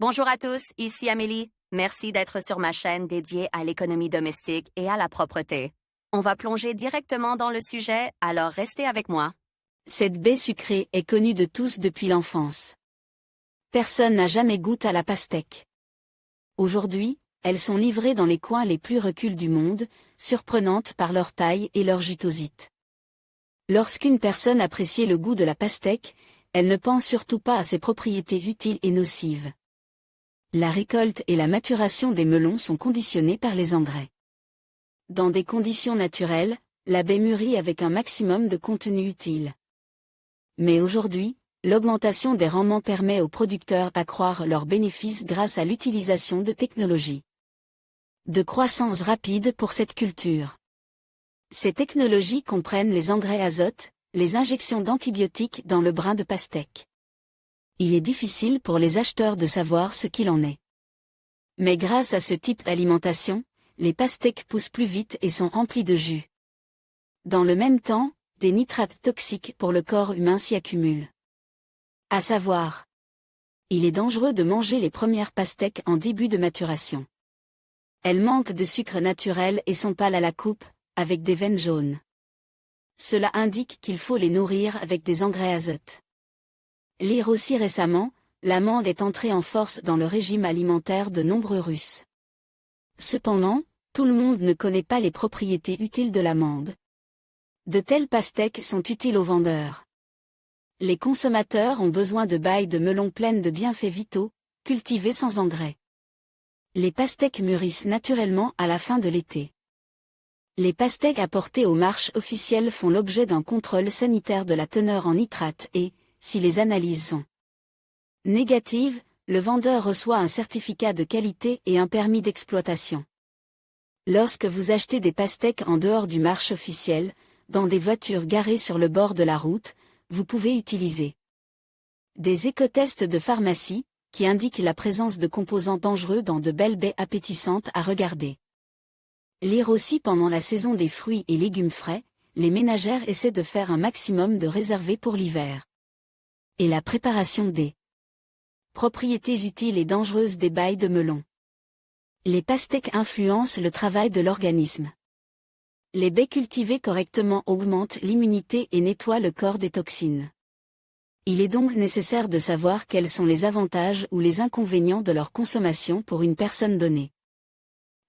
Bonjour à tous, ici Amélie. Merci d'être sur ma chaîne dédiée à l'économie domestique et à la propreté. On va plonger directement dans le sujet, alors restez avec moi. Cette baie sucrée est connue de tous depuis l'enfance. Personne n'a jamais goûté à la pastèque. Aujourd'hui, elles sont livrées dans les coins les plus reculés du monde, surprenantes par leur taille et leur jutosite. Lorsqu'une personne apprécie le goût de la pastèque, elle ne pense surtout pas à ses propriétés utiles et nocives. La récolte et la maturation des melons sont conditionnées par les engrais. Dans des conditions naturelles, la baie mûrit avec un maximum de contenu utile. Mais aujourd'hui, l'augmentation des rendements permet aux producteurs d'accroître leurs bénéfices grâce à l'utilisation de technologies de croissance rapide pour cette culture. Ces technologies comprennent les engrais azote, les injections d'antibiotiques dans le brin de pastèque. Il est difficile pour les acheteurs de savoir ce qu'il en est. Mais grâce à ce type d'alimentation, les pastèques poussent plus vite et sont remplies de jus. Dans le même temps, des nitrates toxiques pour le corps humain s'y accumulent. À savoir, il est dangereux de manger les premières pastèques en début de maturation. Elles manquent de sucre naturel et sont pâles à la coupe, avec des veines jaunes. Cela indique qu'il faut les nourrir avec des engrais azote. Lire aussi récemment, l'amande est entrée en force dans le régime alimentaire de nombreux Russes. Cependant, tout le monde ne connaît pas les propriétés utiles de l'amande. De telles pastèques sont utiles aux vendeurs. Les consommateurs ont besoin de bailles de melon pleines de bienfaits vitaux, cultivées sans engrais. Les pastèques mûrissent naturellement à la fin de l'été. Les pastèques apportées aux marches officielles font l'objet d'un contrôle sanitaire de la teneur en nitrate et, si les analyses sont négatives, le vendeur reçoit un certificat de qualité et un permis d'exploitation. Lorsque vous achetez des pastèques en dehors du marché officiel, dans des voitures garées sur le bord de la route, vous pouvez utiliser des écotests de pharmacie, qui indiquent la présence de composants dangereux dans de belles baies appétissantes à regarder. Lire aussi pendant la saison des fruits et légumes frais, les ménagères essaient de faire un maximum de réservés pour l'hiver. Et la préparation des propriétés utiles et dangereuses des bailles de melon. Les pastèques influencent le travail de l'organisme. Les baies cultivées correctement augmentent l'immunité et nettoient le corps des toxines. Il est donc nécessaire de savoir quels sont les avantages ou les inconvénients de leur consommation pour une personne donnée.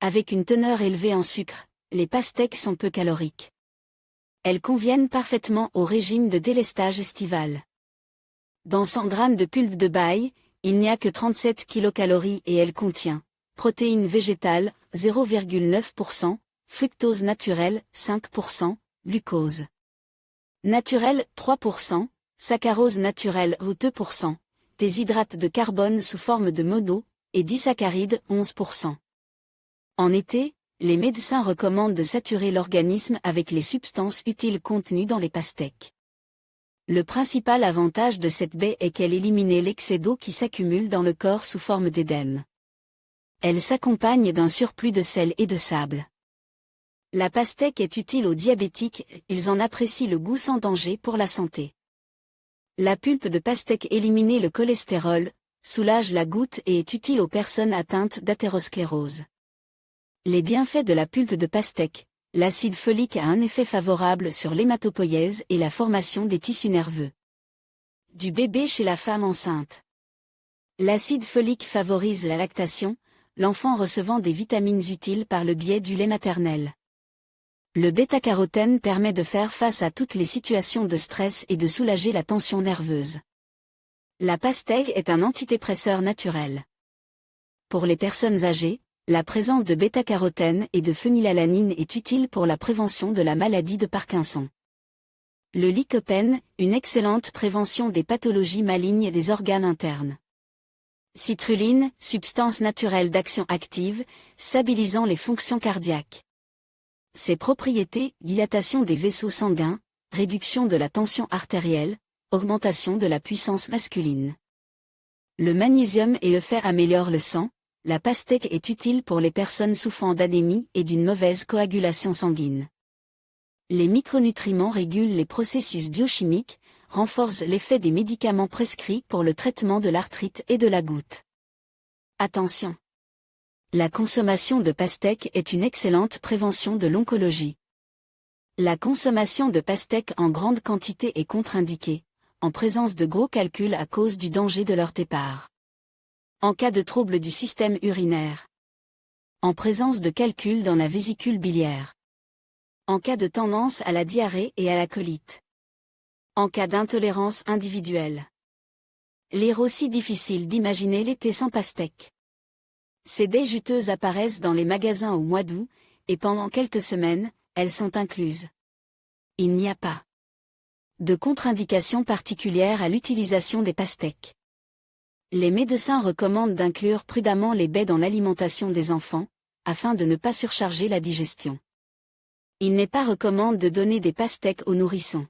Avec une teneur élevée en sucre, les pastèques sont peu caloriques. Elles conviennent parfaitement au régime de délestage estival. Dans 100 g de pulpe de baille, il n'y a que 37 kcal et elle contient protéines végétales, 0,9%, fructose naturelle, 5%, glucose naturel, 3%, saccharose naturelle, 2%, déshydrates de carbone sous forme de mono, et disaccharides, 11%. En été, les médecins recommandent de saturer l'organisme avec les substances utiles contenues dans les pastèques. Le principal avantage de cette baie est qu'elle élimine l'excès d'eau qui s'accumule dans le corps sous forme d'édème. Elle s'accompagne d'un surplus de sel et de sable. La pastèque est utile aux diabétiques, ils en apprécient le goût sans danger pour la santé. La pulpe de pastèque élimine le cholestérol, soulage la goutte et est utile aux personnes atteintes d'athérosclérose. Les bienfaits de la pulpe de pastèque. L'acide folique a un effet favorable sur l'hématopoïèse et la formation des tissus nerveux du bébé chez la femme enceinte. L'acide folique favorise la lactation, l'enfant recevant des vitamines utiles par le biais du lait maternel. Le bêta-carotène permet de faire face à toutes les situations de stress et de soulager la tension nerveuse. La pastèque est un antidépresseur naturel. Pour les personnes âgées, la présence de bêta-carotène et de phénylalanine est utile pour la prévention de la maladie de Parkinson. Le lycopène, une excellente prévention des pathologies malignes des organes internes. Citrulline, substance naturelle d'action active, stabilisant les fonctions cardiaques. Ses propriétés, dilatation des vaisseaux sanguins, réduction de la tension artérielle, augmentation de la puissance masculine. Le magnésium et le fer améliorent le sang. La pastèque est utile pour les personnes souffrant d'anémie et d'une mauvaise coagulation sanguine. Les micronutriments régulent les processus biochimiques, renforcent l'effet des médicaments prescrits pour le traitement de l'arthrite et de la goutte. Attention! La consommation de pastèques est une excellente prévention de l'oncologie. La consommation de pastèques en grande quantité est contre-indiquée, en présence de gros calculs à cause du danger de leur départ. En cas de trouble du système urinaire. En présence de calculs dans la vésicule biliaire. En cas de tendance à la diarrhée et à la colite. En cas d'intolérance individuelle. Il est aussi difficile d'imaginer l'été sans pastèque. Ces baies juteuses apparaissent dans les magasins au mois d'août, et pendant quelques semaines, elles sont incluses. Il n'y a pas de contre-indication particulière à l'utilisation des pastèques. Les médecins recommandent d'inclure prudemment les baies dans l'alimentation des enfants, afin de ne pas surcharger la digestion. Il n'est pas recommandé de donner des pastèques aux nourrissons.